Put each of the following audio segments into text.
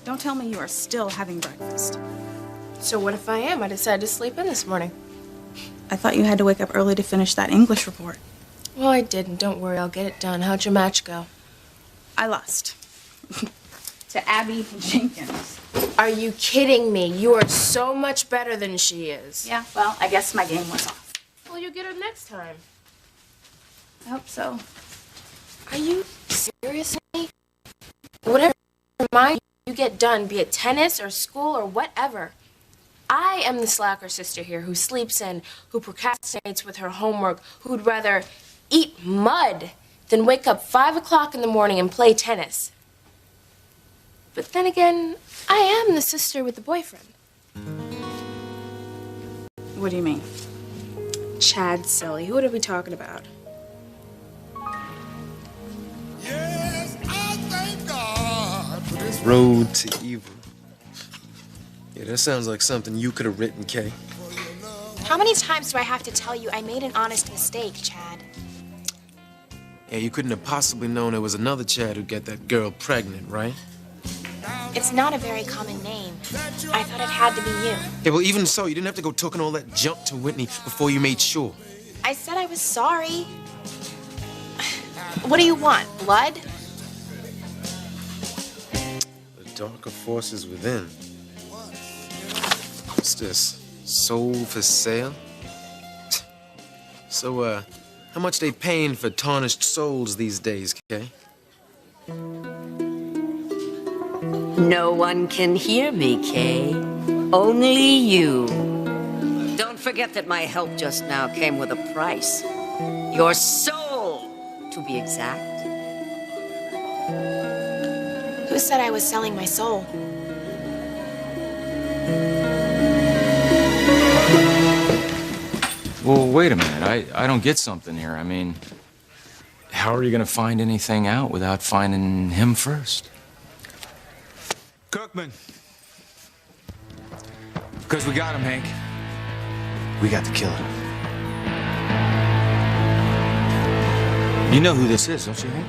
Don't tell me you are still having breakfast. So what if I am? I decided to sleep in this morning. I thought you had to wake up early to finish that English report. Well, I didn't. Don't worry, I'll get it done. How'd your match go? I lost. To Abby Jenkins. Are you kidding me? You are so much better than she is. Yeah, well, I guess my game was off. Well, you'll get her next time. I hope so. Are you serious? Whatever mind you get done, be it tennis or school or whatever. I am the slacker sister here who sleeps in, who procrastinates with her homework, who'd rather eat mud than wake up 5 o'clock in the morning and play tennis. But then again, I am the sister with the boyfriend. What do you mean? Chad, silly. Who are we talking about? Yes, I thank God for this Road to Evil. Yeah, that sounds like something you could have written, Kay. How many times do I have to tell you I made an honest mistake, Chad? Yeah, you couldn't have possibly known there was another Chad who got that girl pregnant, right? It's not a very common name. I thought it had to be you. Yeah, well, even so, you didn't have to go talking all that junk to Whitney before you made sure. I said I was sorry. What do you want, blood? The darker forces within. What's this? Soul for sale? So, how much they paying for tarnished souls these days, Kay? No one can hear me, Kay. Only you. Don't forget that my help just now came with a price. Your soul, to be exact. Who said I was selling my soul? Well, wait a minute. I don't get something here. I mean, how are you going to find anything out without finding him first? Kirkman. Because we got him, Hank. We got the killer. You know who this is, don't you, Hank?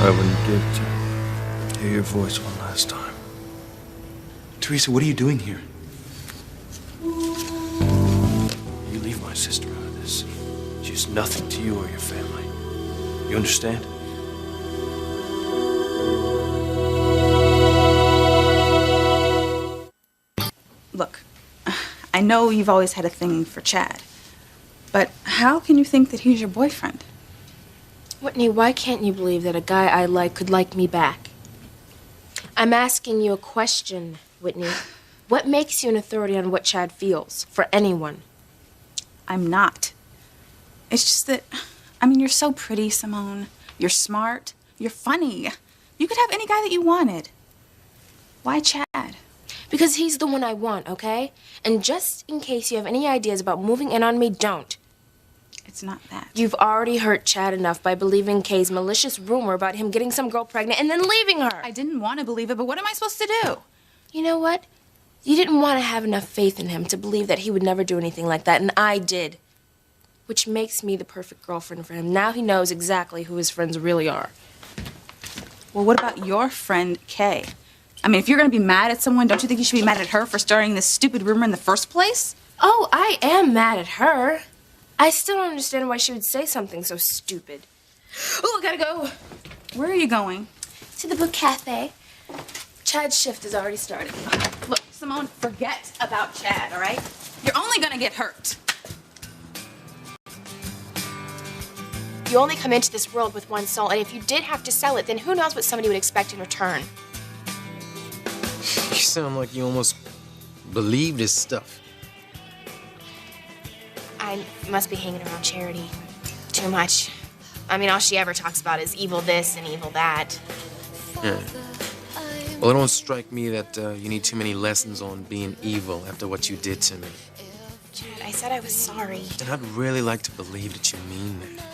I wouldn't get to hear your voice one last time. Teresa, what are you doing here? You leave my sister out of this. She's nothing to you or your family. You understand? Look, I know you've always had a thing for Chad, but how can you think that he's your boyfriend? Whitney, why can't you believe that a guy I like could like me back? I'm asking you a question, Whitney. What makes you an authority on what Chad feels for anyone? I'm not. It's just that, I mean, you're so pretty, Simone. You're smart. You're funny. You could have any guy that you wanted. Why Chad? Because he's the one I want, okay? And just in case you have any ideas about moving in on me, don't. It's not that. You've already hurt Chad enough by believing Kay's malicious rumor about him getting some girl pregnant and then leaving her. I didn't want to believe it, but what am I supposed to do? You know what? You didn't want to have enough faith in him to believe that he would never do anything like that, and I did. Which makes me the perfect girlfriend for him. Now he knows exactly who his friends really are. Well, what about your friend, Kay? I mean, if you're going to be mad at someone, don't you think you should be mad at her for starting this stupid rumor in the first place? Oh, I am mad at her. I still don't understand why she would say something so stupid. Oh, I gotta go. Where are you going? To the book cafe. Chad's shift has already started. Look, Simone, forget about Chad, all right? You're only going to get hurt. You only come into this world with one soul, and if you did have to sell it, then who knows what somebody would expect in return. You sound like you almost believe this stuff. I must be hanging around Charity too much. I mean, all she ever talks about is evil this and evil that. Yeah. Well, it don't strike me that you need too many lessons on being evil after what you did to me. Chad, I said I was sorry. And I'd really like to believe that you mean that.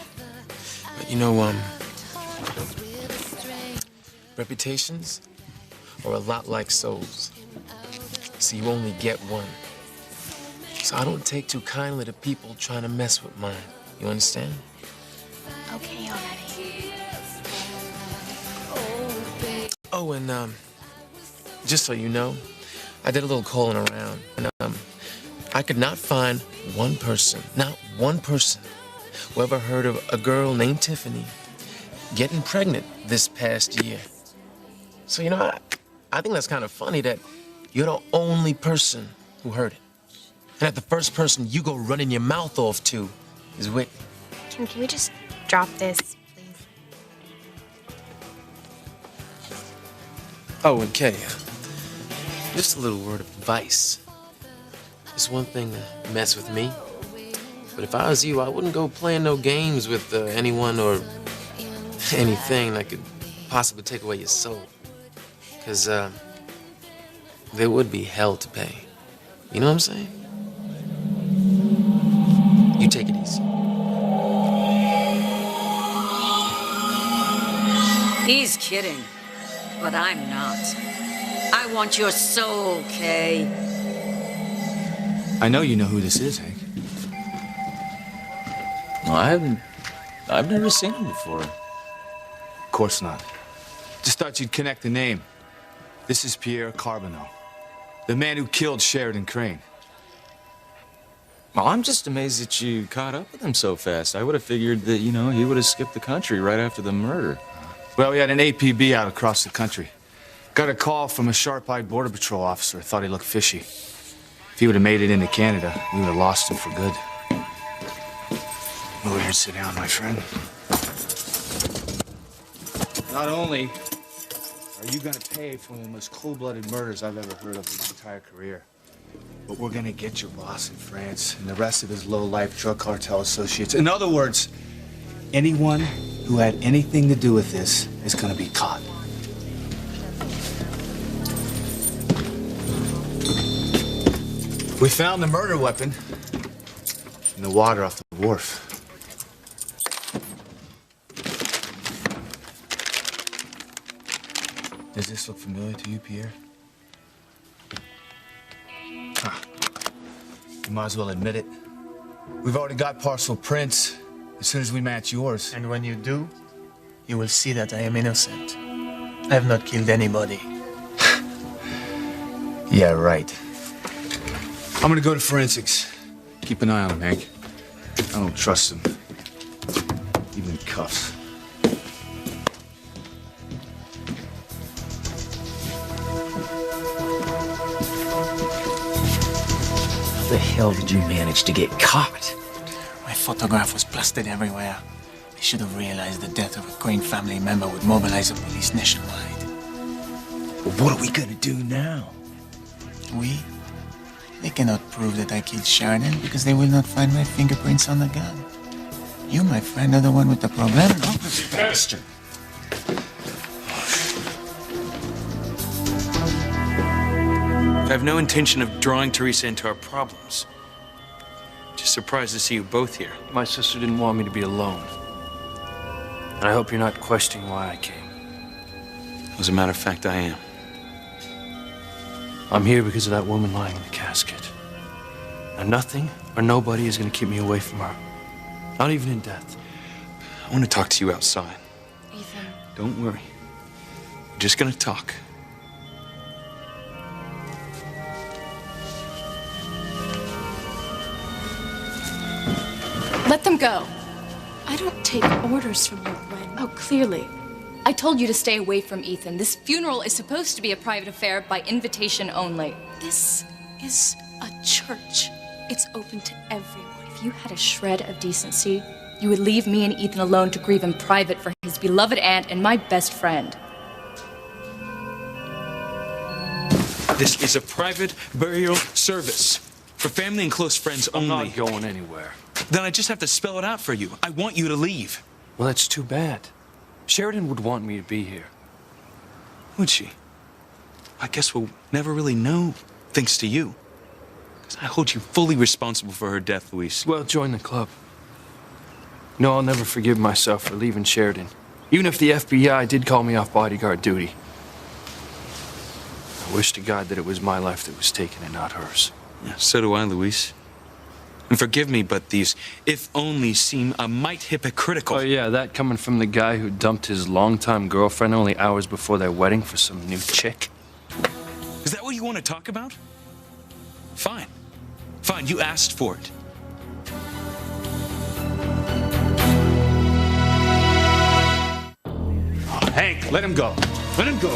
But you know, reputations are a lot like souls. So you only get one. So I don't take too kindly to people trying to mess with mine. You understand? Okay already. Oh, and just so you know, I did a little calling around, and I could not find one person, not one person, who ever heard of a girl named Tiffany getting pregnant this past year. So, you know, I think that's kind of funny that you're the only person who heard it. And that the first person you go running your mouth off to is Whitney. Can we just drop this, please? Oh, and Kay, just a little word of advice. It's one thing to mess with me, but if I was you, I wouldn't go playing no games with anyone or anything that could possibly take away your soul. Because there would be hell to pay. You know what I'm saying? You take it easy. He's kidding, but I'm not. I want your soul, Kay. I know you know who this is, Hank. Well, I've never seen him before. Of course not. Just thought you'd connect the name. This is Pierre Carbonneau, the man who killed Sheridan Crane. Well, I'm just amazed that you caught up with him so fast. I would have figured that, you know, he would have skipped the country right after the murder. Well, we had an APB out across the country. Got a call from a sharp-eyed Border Patrol officer. Thought he looked fishy. If he would have made it into Canada, we would have lost him for good. Over here and sit down, my friend. Not only are you gonna pay for one of the most cold-blooded murders I've ever heard of in my entire career, but we're gonna get your boss in France and the rest of his low-life drug cartel associates. In other words, anyone who had anything to do with this is gonna be caught. We found the murder weapon in the water off the wharf. Does this look familiar to you, Pierre? Huh. You might as well admit it. We've already got partial prints as soon as we match yours. And when you do, you will see that I am innocent. I have not killed anybody. Yeah, right. I'm gonna go to forensics. Keep an eye on him, Hank. I don't trust him. Even in cuffs. How the hell did you manage to get caught? My photograph was plastered everywhere. They should have realized the death of a Crane family member would mobilize the police nationwide. Well, what are we gonna do now? They cannot prove that I killed Sheridan because they will not find my fingerprints on the gun. You, my friend, are the one with the problem, no? Bastard! I have no intention of drawing Teresa into our problems. Just surprised to see you both here. My sister didn't want me to be alone. And I hope you're not questioning why I came. As a matter of fact, I am. I'm here because of that woman lying in the casket. And nothing or nobody is going to keep me away from her. Not even in death. I want to talk to you outside. Ethan. Don't worry. We're just gonna talk. Let them go. I don't take orders from you, Gwen. Oh, clearly. I told you to stay away from Ethan. This funeral is supposed to be a private affair by invitation only. This is a church. It's open to everyone. If you had a shred of decency, you would leave me and Ethan alone to grieve in private for his beloved aunt and my best friend. This is a private burial service for family and close friends only. I'm not going anywhere. Then I just have to spell it out for you. I want you to leave. Well, that's too bad. Sheridan would want me to be here. Would she? I guess we'll never really know, thanks to you. Because I hold you fully responsible for her death, Luis. Well, join the club. No, I'll never forgive myself for leaving Sheridan. Even if the FBI did call me off bodyguard duty. I wish to God that it was my life that was taken and not hers. Yeah, so do I, Luis. And forgive me, but these if-only seem a mite hypocritical. Oh, yeah, that coming from the guy who dumped his longtime girlfriend only hours before their wedding for some new chick? Is that what you want to talk about? Fine. Fine, you asked for it. Hank, let him go. Let him go.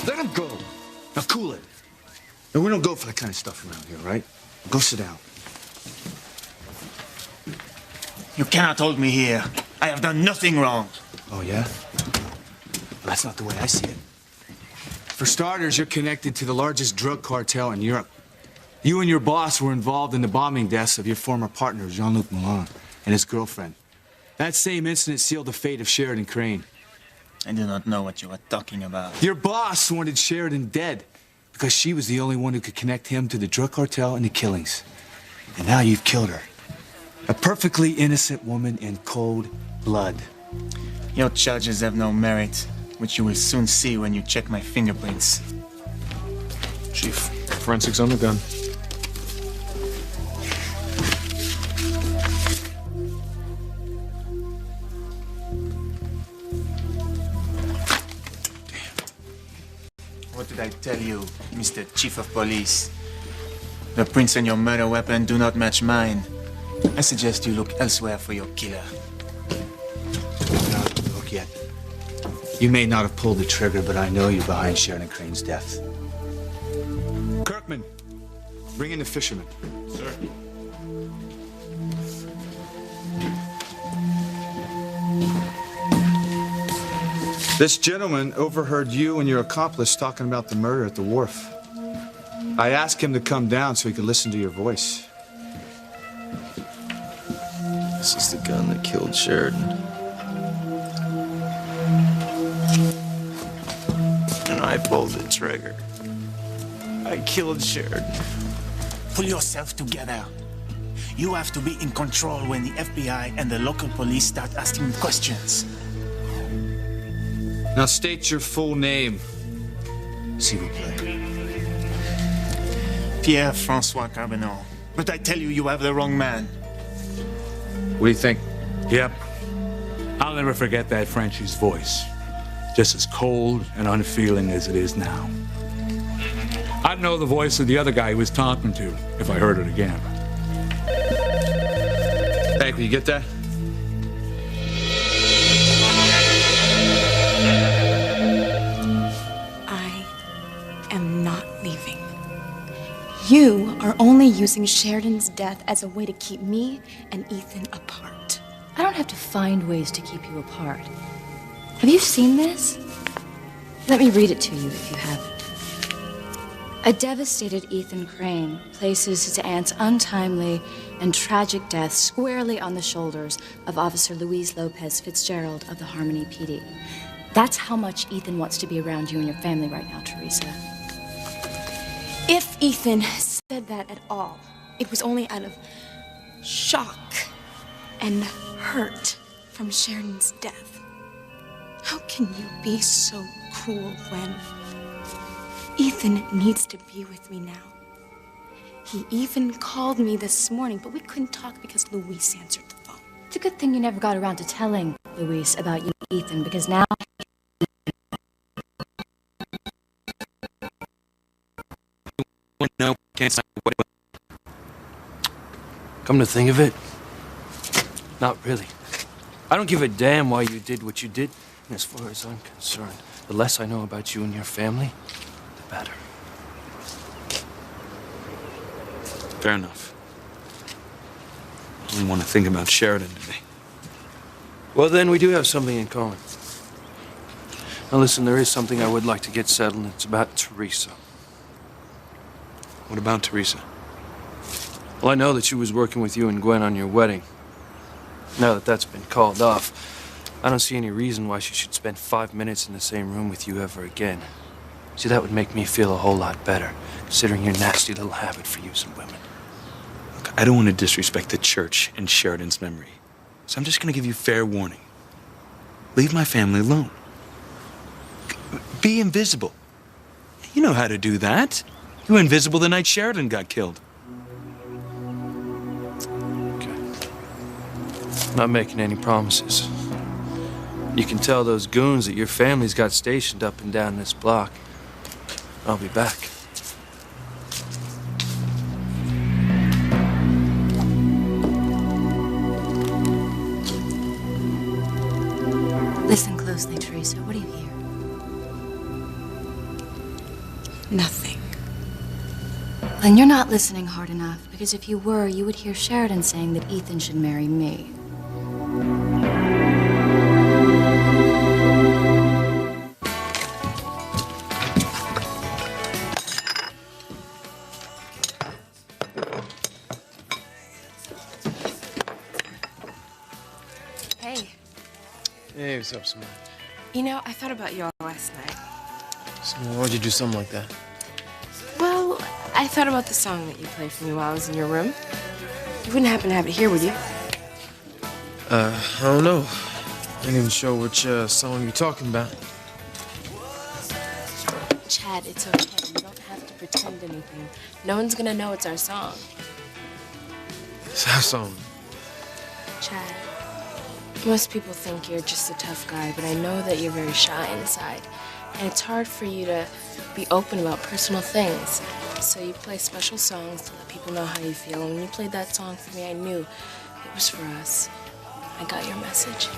Let him go. Now cool it. And we don't go for that kind of stuff around here, right? Go sit down. You cannot hold me here. I have done nothing wrong. Oh, yeah? Well, that's not the way I see it. For starters, you're connected to the largest drug cartel in Europe. You and your boss were involved in the bombing deaths of your former partner, Jean-Luc Milan, and his girlfriend. That same incident sealed the fate of Sheridan Crane. I do not know what you are talking about. Your boss wanted Sheridan dead because she was the only one who could connect him to the drug cartel and the killings. And now you've killed her. A perfectly innocent woman in cold blood. Your charges have no merit, which you will soon see when you check my fingerprints. Chief, forensics on the gun. What did I tell you, Mr. Chief of Police? The prints on your murder weapon do not match mine. I suggest you look elsewhere for your killer. No, look yet. You may not have pulled the trigger, but I know you're behind Sheridan Crane's death. Kirkman, bring in the fisherman. Sir. This gentleman overheard you and your accomplice talking about the murder at the wharf. I asked him to come down so he could listen to your voice. This is the gun that killed Sheridan. And I pulled the trigger. I killed Sheridan. Pull yourself together. You have to be in control when the FBI and the local police start asking questions. Now state your full name. S'il vous plaît. Pierre-François Carbonneau. But I tell you, you have the wrong man. What do you think? Yep. I'll never forget that Frenchie's voice. Just as cold and unfeeling as it is now. I'd know the voice of the other guy he was talking to if I heard it again. Hank, will you get that? I am not leaving. You are only using Sheridan's death as a way to keep me and Ethan apart. I don't have to find ways to keep you apart. Have you seen this? Let me read it to you if you haven't. A devastated Ethan Crane places his aunt's untimely and tragic death squarely on the shoulders of Officer Luis Lopez Fitzgerald of the Harmony PD. That's how much Ethan wants to be around you and your family right now, Teresa. If Ethan said that at all, it was only out of shock and hurt from Sheridan's death. How can you be so cruel when Ethan needs to be with me now? He even called me this morning, but we couldn't talk because Luis answered the phone. It's a good thing you never got around to telling Luis about you, Ethan, because now... No, can't say what. Come to think of it, not really. I don't give a damn why you did what you did. And as far as I'm concerned, the less I know about you and your family, the better. Fair enough. I only want to think about Sheridan today. Well, then we do have something in common. Now listen, there is something I would like to get settled, and it's about Teresa. What about Teresa? Well, I know that she was working with you and Gwen on your wedding. Now that that's been called off, I don't see any reason why she should spend 5 minutes in the same room with you ever again. See, that would make me feel a whole lot better, considering your nasty little habit for using women. Look, I don't want to disrespect the church and Sheridan's memory, so I'm just going to give you fair warning. Leave my family alone. Be invisible. You know how to do that. You were invisible the night Sheridan got killed. I'm not making any promises. You can tell those goons that your family's got stationed up and down this block. I'll be back. Listen closely, Teresa. What do you hear? Nothing. Then you're not listening hard enough, because if you were, you would hear Sheridan saying that Ethan should marry me. Hey, Hey, what's up, Simone? you know, I thought about you all last night. Simone, why'd you do something like that? Well, I thought about the song that you played for me while I was in your room. You wouldn't happen to have it here, would you? I don't know. I ain't even sure which song you're talking about. Chad, it's okay. You don't have to pretend anything. No one's gonna know it's our song. It's our song. Chad, most people think you're just a tough guy, but I know that you're very shy inside. And it's hard for you to be open about personal things. So you play special songs to let people know how you feel. And when you played that song for me, I knew it was for us. I got your message.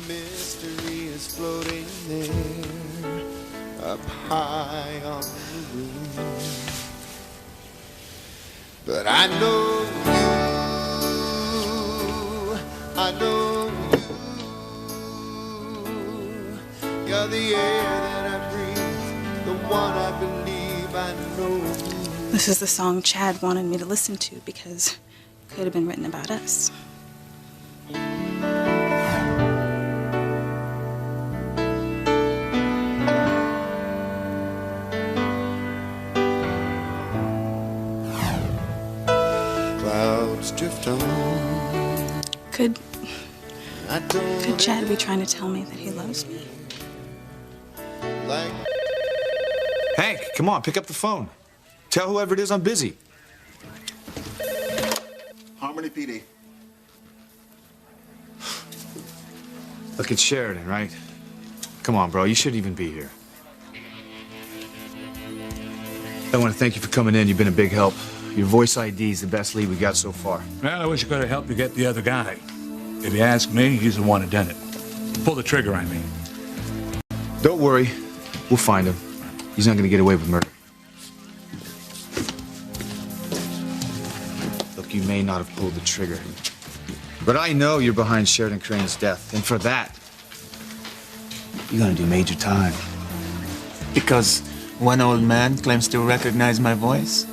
Mystery is floating there, up high on the roof. But I know you, you're the air that I breathe, the one I believe I know. This is the song Chad wanted me to listen to because it could have been written about us. Clouds drift on. Could Chad be trying to tell me that he loves me? Hank, come on, pick up the phone. Tell whoever it is I'm busy. Harmony PD. Look, it's Sheridan, right? Come on, bro, you shouldn't even be here. I want to thank you for coming in. You've been a big help. Your voice ID is the best lead we got so far. Well, I wish I could have helped you get the other guy. If you ask me, he's the one who done it. Pull the trigger, I mean. Don't worry. We'll find him. He's not going to get away with murder. Look, you may not have pulled the trigger. But I know you're behind Sheridan Crane's death. And for that, you're going to do major time. Because one old man claims to recognize my voice?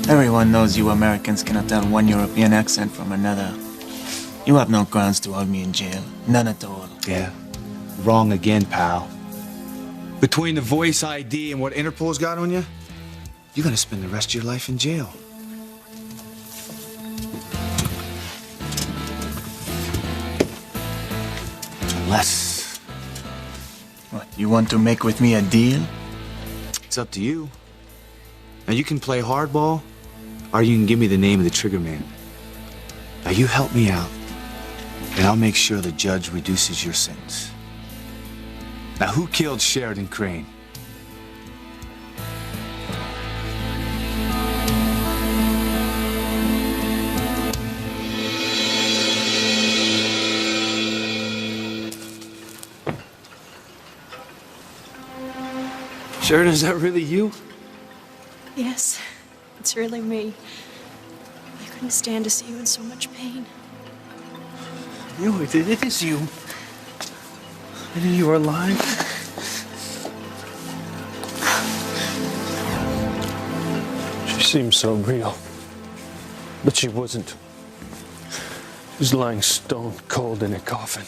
Everyone knows you Americans cannot tell one European accent from another. You have no grounds to hold me in jail. None at all. Yeah. Wrong again, pal. Between the voice ID and what Interpol's got on you, you're going to spend the rest of your life in jail. Unless... What, you want to make with me a deal? It's up to you. Now, you can play hardball, or you can give me the name of the trigger man. Now, you help me out, and I'll make sure the judge reduces your sentence. Now, who killed Sheridan Crane? Sheridan, is that really you? Yes, it's really me. I couldn't stand to see you in so much pain. It is you. I knew you were alive. She seemed so real, but she wasn't. She was lying stone cold in a coffin.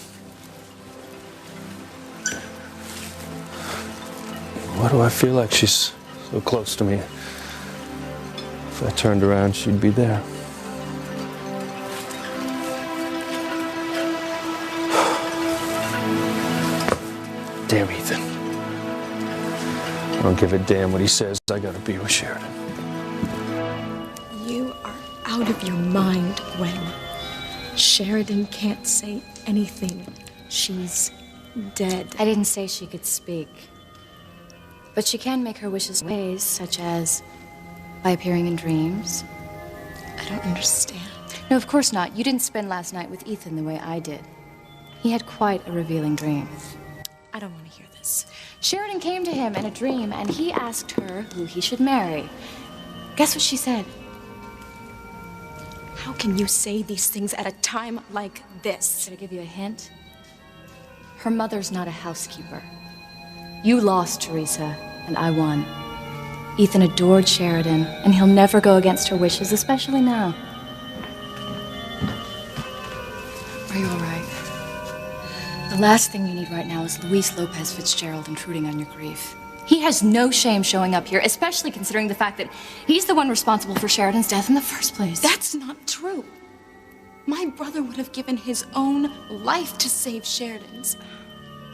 Why do I feel like she's so close to me? If I turned around, she'd be there. Damn Ethan. I don't give a damn what he says. I gotta be with Sheridan. You out of your mind, Gwen. Sheridan can't say anything. She's dead. I didn't say she could speak. But she can make her wishes ways, such as by appearing in dreams. I don't understand. No, of course not. You didn't spend last night with Ethan the way I did. He had quite a revealing dream. I don't want to hear this. Sheridan came to him in a dream, and he asked her who he should marry. Guess what she said? How can you say these things at a time like this? Should I give you a hint? Her mother's not a housekeeper. You lost, Teresa, and I won. Ethan adored Sheridan, and he'll never go against her wishes, especially now. Are you all right? The last thing you need right now is Luis Lopez Fitzgerald intruding on your grief. He has no shame showing up here, especially considering the fact that he's the one responsible for Sheridan's death in the first place. That's not true. My brother would have given his own life to save Sheridan's.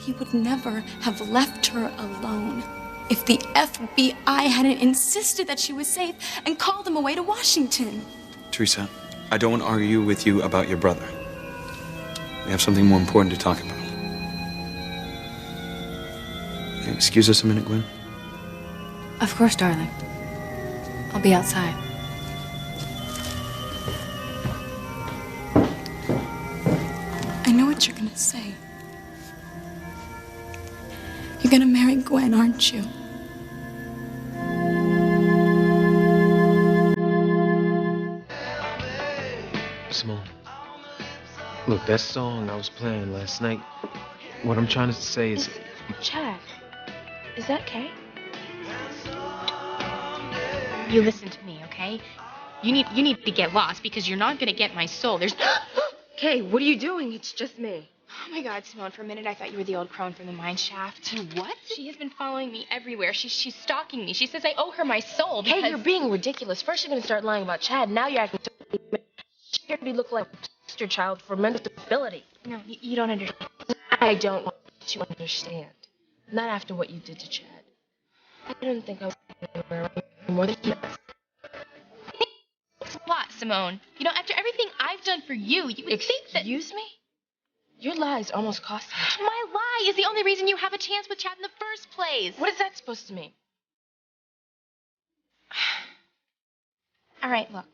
He would never have left her alone if the FBI hadn't insisted that she was safe and called him away to Washington. Teresa, I don't want to argue with you about your brother. We have something more important to talk about. Can you excuse us a minute, Gwen? Of course, darling. I'll be outside. I know what you're gonna say. You're gonna marry Gwen, aren't you? Simone, look, that song I was playing last night, what I'm trying to say is... Chad, is that Kay? You listen to me, okay? You need to get lost because you're not gonna get my soul. There's... Kay, what are you doing? It's just me. Oh my God, Simone, for a minute I thought you were the old crone from the mine shaft. What? She has been following me everywhere. She's stalking me. She says I owe her my soul because... Kay, you're being ridiculous. First you're gonna start lying about Chad, now you're acting so... She look like a poster child for mental disability. No, you don't understand. I don't want you to understand. Not after what you did to Chad. I didn't think I was anywhere more than he does. It's a lot, Simone. You know, after everything I've done for you, you would think that... Excuse me? Your lies almost cost me. My lie is the only reason you have a chance with Chad in the first place. What is that supposed to mean? All right, look.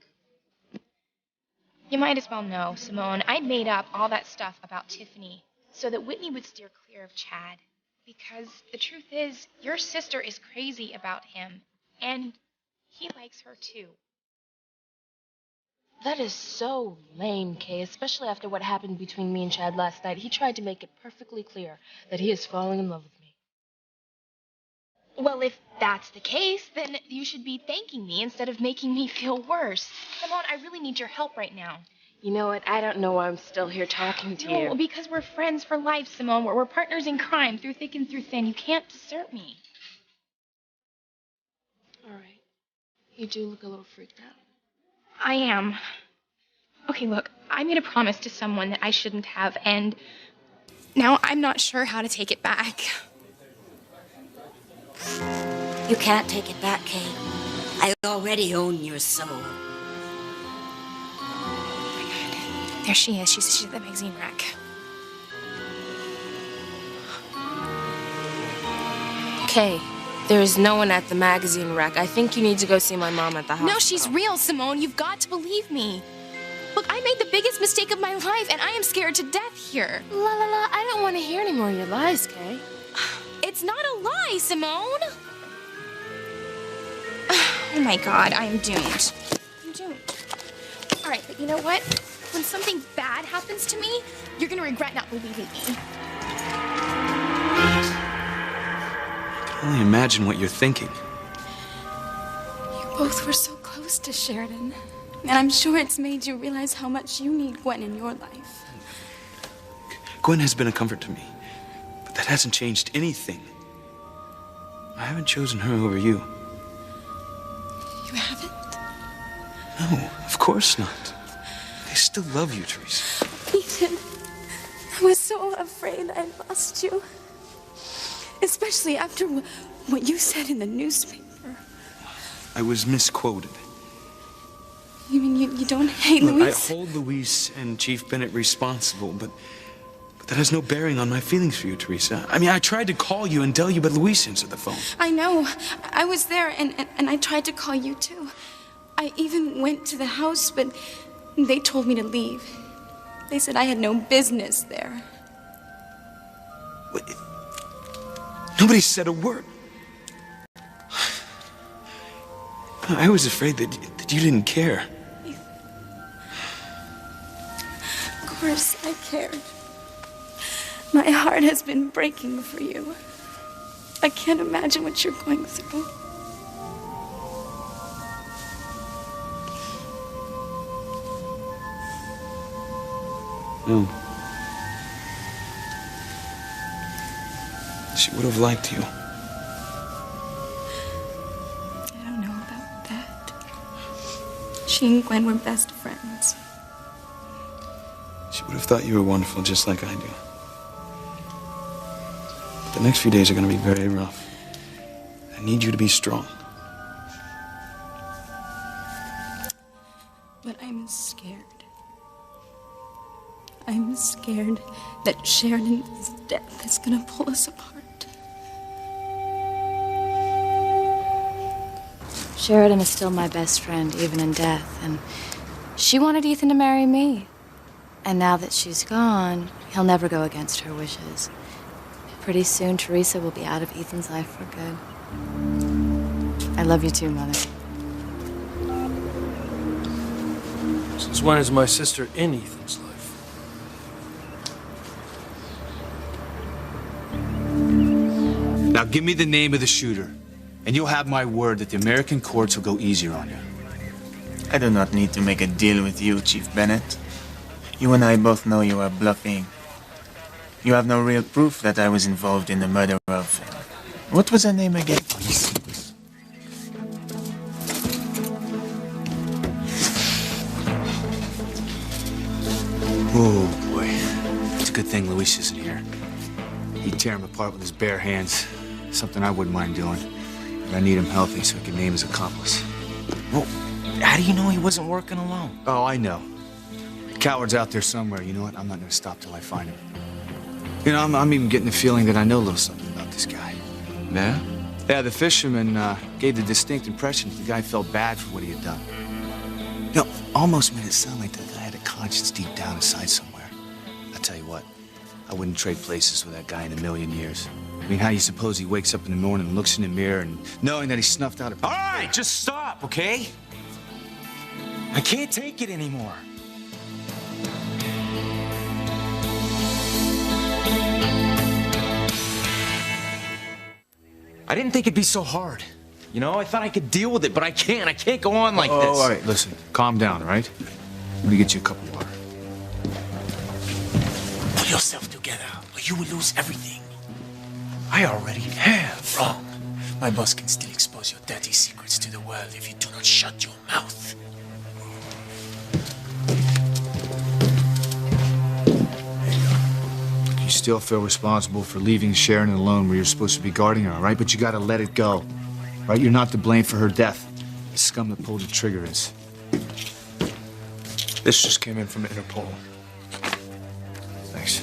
You might as well know, Simone, I made up all that stuff about Tiffany so that Whitney would steer clear of Chad. Because the truth is, your sister is crazy about him, and he likes her too. That is so lame, Kay, especially after what happened between me and Chad last night. He tried to make it perfectly clear that he is falling in love with me. Well, if that's the case, then you should be thanking me instead of making me feel worse. Simone, I really need your help right now. You know what? I don't know why I'm still here talking to you. No, because we're friends for life, Simone. We're partners in crime, through thick and through thin. You can't desert me. All right. You do look a little freaked out. I am. Okay, look, I made a promise to someone that I shouldn't have, and now I'm not sure how to take it back. You can't take it back, Kay. I already own your soul. There she is. She's at the magazine rack. Kay, there is no one at the magazine rack. I think you need to go see my mom at the hospital. No, she's real, Simone. You've got to believe me. Look, I made the biggest mistake of my life, and I am scared to death here. La la la, I don't want to hear any more of your lies, Kay. It's not a lie, Simone. Oh my God, I am doomed. I'm doomed. All right, but you know what? When something bad happens to me, you're gonna regret not believing me. I can only imagine what you're thinking. You both were so close to Sheridan. And I'm sure it's made you realize how much you need Gwen in your life. Gwen has been a comfort to me, but that hasn't changed anything. I haven't chosen her over you. You haven't? No, of course not. I still love you, Teresa. Ethan, I was so afraid I lost you. Especially after what you said in the newspaper. I was misquoted. You mean you don't hate Look, Luis? I hold Luis and Chief Bennett responsible, but that has no bearing on my feelings for you, Teresa. I mean, I tried to call you and tell you, but Luis answered the phone. I know. I was there, and I tried to call you, too. I even went to the house, but they told me to leave. They said I had no business there. Nobody said a word. I was afraid that you didn't care. Of course I cared. My heart has been breaking for you. I can't imagine what you're going through. No. She would have liked you. I don't know about that. She and Gwen were best friends. She would have thought you were wonderful just like I do. But the next few days are going to be very rough. I need you to be strong. But I'm scared. I'm scared that Sheridan's death is gonna pull us apart. Sheridan is still my best friend, even in death, and she wanted Ethan to marry me. And now that she's gone, he'll never go against her wishes. Pretty soon, Teresa will be out of Ethan's life for good. I love you too, Mother. Since when is my sister in Ethan's life? Now give me the name of the shooter, and you'll have my word that the American courts will go easier on you. I do not need to make a deal with you, Chief Bennett. You and I both know you are bluffing. You have no real proof that I was involved in the murder of... What was her name again? Oh, boy. It's a good thing Luis isn't here. He'd tear him apart with his bare hands. Something I wouldn't mind doing. But I need him healthy so he can name his accomplice. Well, how do you know he wasn't working alone? Oh, I know. The coward's out there somewhere. You know what? I'm not gonna stop till I find him. You know, I'm even getting the feeling that I know a little something about this guy. Yeah? Yeah, the fisherman gave the distinct impression that the guy felt bad for what he had done. You know, almost made it sound like the guy had a conscience deep down inside somewhere. I tell you what, I wouldn't trade places with that guy in a million years. I mean, how do you suppose he wakes up in the morning and looks in the mirror and knowing that he snuffed out a... All right, just stop, okay? I can't take it anymore. I didn't think it'd be so hard. You know, I thought I could deal with it, but I can't. I can't go on like this. Oh, all right, listen. Calm down, all right? Let me get you a cup of water. Pull yourself together, or you will lose everything. I already have. Wrong. My boss can still expose your dirty secrets to the world if you do not shut your mouth. You still feel responsible for leaving Sharon alone where you're supposed to be guarding her, all right? But you gotta let it go, right? You're not to blame for her death. The scum that pulled the trigger is. This just came in from Interpol. Thanks.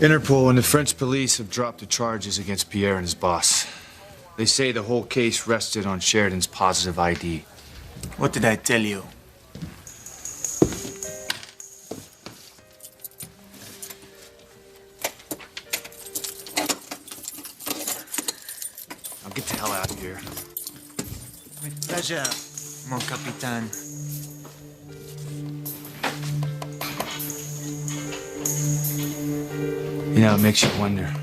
Interpol and the French police have dropped the charges against Pierre and his boss. They say the whole case rested on Sheridan's positive ID. What did I tell you? Now get the hell out of here. With pleasure, mon capitaine. You know, it makes you wonder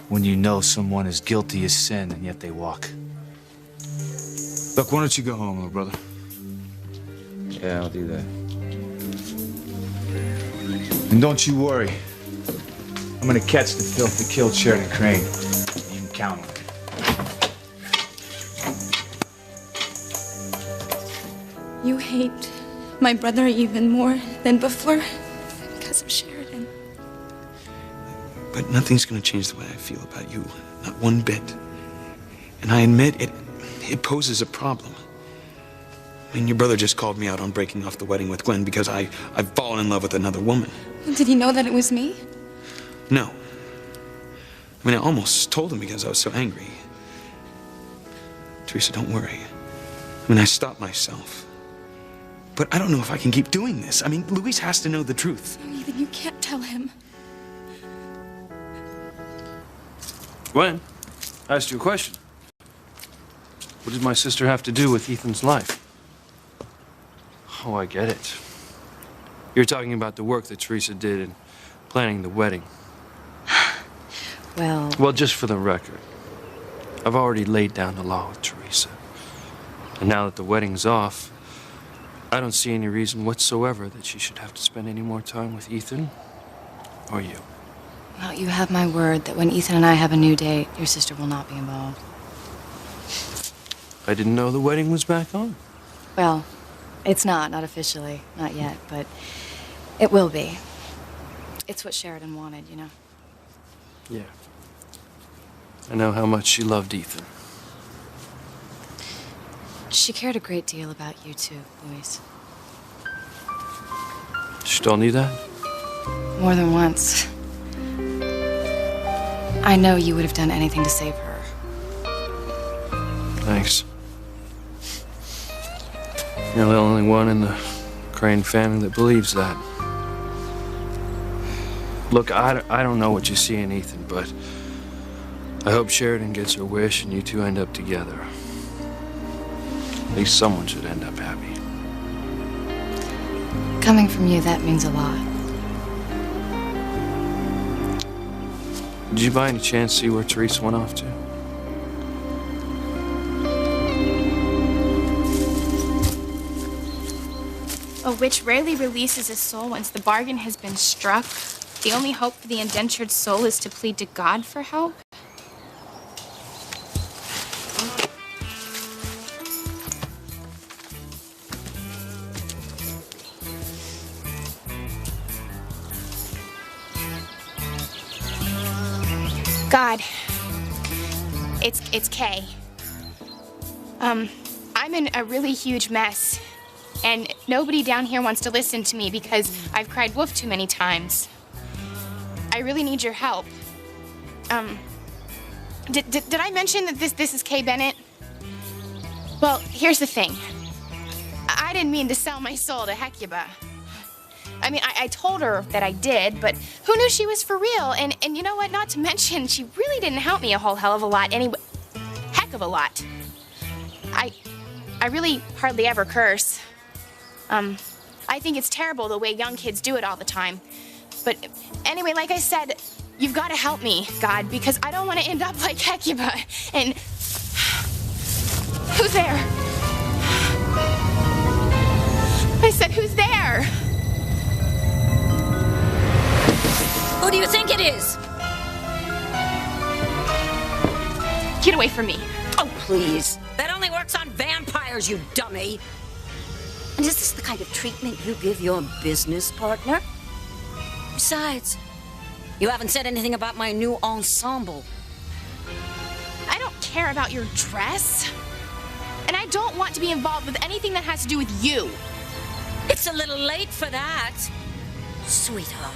when you know someone is guilty as sin and yet they walk. Look, why don't you go home, little brother? Yeah, I'll do that. And don't you worry. I'm gonna catch the filth that killed Sheridan Crane. You can count on it. You hate my brother even more than before because of Sheridan. But nothing's gonna change the way I feel about you. Not one bit. And I admit it poses a problem. I mean, your brother just called me out on breaking off the wedding with Gwen because I've fallen in love with another woman. Did he know that it was me? No. I mean, I almost told him because I was so angry. Teresa, don't worry. I mean, I stopped myself. But I don't know if I can keep doing this. I mean, Luis has to know the truth. No, Ethan, you can't tell him. Gwen, I asked you a question. What did my sister have to do with Ethan's life? Oh, I get it. You're talking about the work that Teresa did in planning the wedding. Well, just for the record, I've already laid down the law with Teresa. And now that the wedding's off, I don't see any reason whatsoever that she should have to spend any more time with Ethan or you. Well, you have my word that when Ethan and I have a new date, your sister will not be involved. I didn't know the wedding was back on. Well, it's not officially, not yet, but it will be. It's what Sheridan wanted, you know. Yeah. I know how much she loved Ethan. She cared a great deal about you too, Luis. She told you that? More than once. I know you would have done anything to save her. Thanks. You're the only one in the Crane family that believes that. Look, I don't know what you see in Ethan, but I hope Sheridan gets her wish and you two end up together. At least someone should end up happy. Coming from you, that means a lot. Did you by any chance see where Teresa went off to? A witch rarely releases a soul once the bargain has been struck. The only hope for the indentured soul is to plead to God for help. God, it's Kay. I'm in a really huge mess, and nobody down here wants to listen to me because I've cried wolf too many times. I really need your help. Did I mention that this is Kay Bennett? Well, here's the thing. I didn't mean to sell my soul to Hecuba. I mean, I told her that I did, but who knew she was for real? And you know what? Not to mention, she really didn't help me a whole hell of a lot anyway. Heck of a lot. I really hardly ever curse. I think it's terrible the way young kids do it all the time. But anyway, like I said, you've got to help me, God, because I don't want to end up like Hecuba. And who's there? I said, who's there? Who do you think it is? Get away from me. Oh, please. That only works on vampires, you dummy. And is this the kind of treatment you give your business partner? Besides, you haven't said anything about my new ensemble. I don't care about your dress. And I don't want to be involved with anything that has to do with you. It's a little late for that, sweetheart.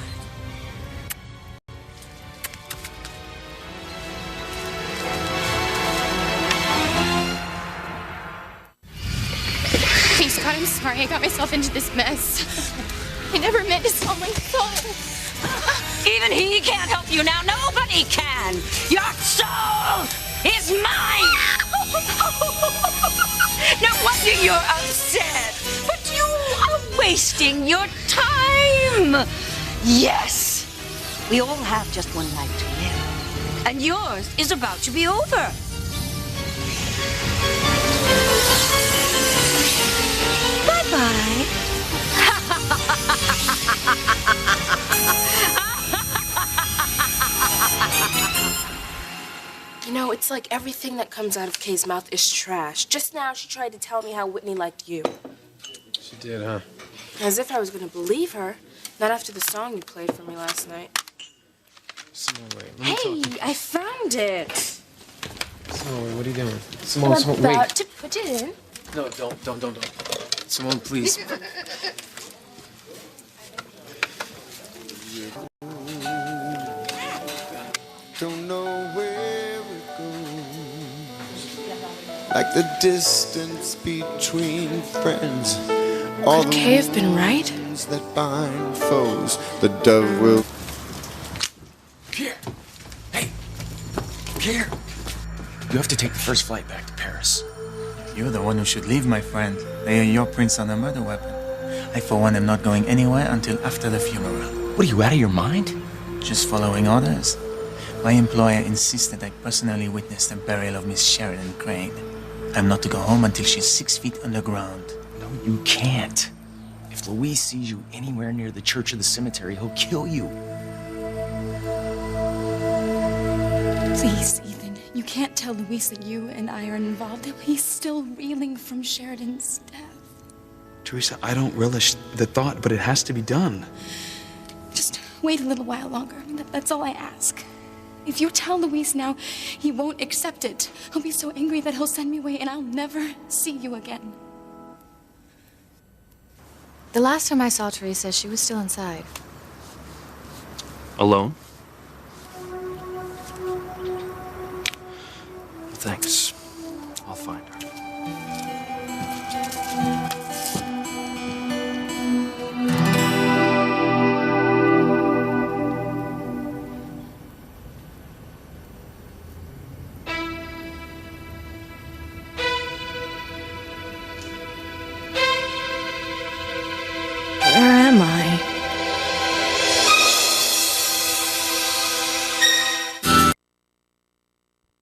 Please, God, I'm sorry. I got myself into this mess. I never meant to sell my soul. Even he can't help you now. Nobody can. Your soul is mine. No wonder you're upset. But you are wasting your time. Yes. We all have just one life to live. And yours is about to be over. Bye-bye. You know, it's like everything that comes out of Kay's mouth is trash. Just now, she tried to tell me how Whitney liked you. She did, huh? As if I was going to believe her. Not after the song you played for me last night. Simone, wait. Let me talk to Hey, I found it. Simone, what are you doing? I'm Simone, Simone, about wait. to put it in. No, don't. Simone, please. Don't know where it goes. Like the distance between friends. All Could the Kay have been right? wounds that bind foes. The dove will. Pierre! Hey! Pierre! You have to take the first flight back to Paris. You're the one who should leave, my friend. They are your prints on a murder weapon. I, for one, am not going anywhere until after the funeral. What are you, out of your mind? Just following orders. My employer insists that I personally witness the burial of Miss Sheridan Crane. I'm not to go home until she's 6 feet underground. No, you can't. If Louis sees you anywhere near the church or the cemetery, he'll kill you. Please, Ethan, you can't tell Luis that you and I are involved. He's still reeling from Sheridan's death. Teresa, I don't relish the thought, but it has to be done. Just wait a little while longer. I mean, that's all I ask. If you tell Luis now, he won't accept it. He'll be so angry that he'll send me away and I'll never see you again. The last time I saw Teresa, she was still inside. Alone? Thanks. I'll find her.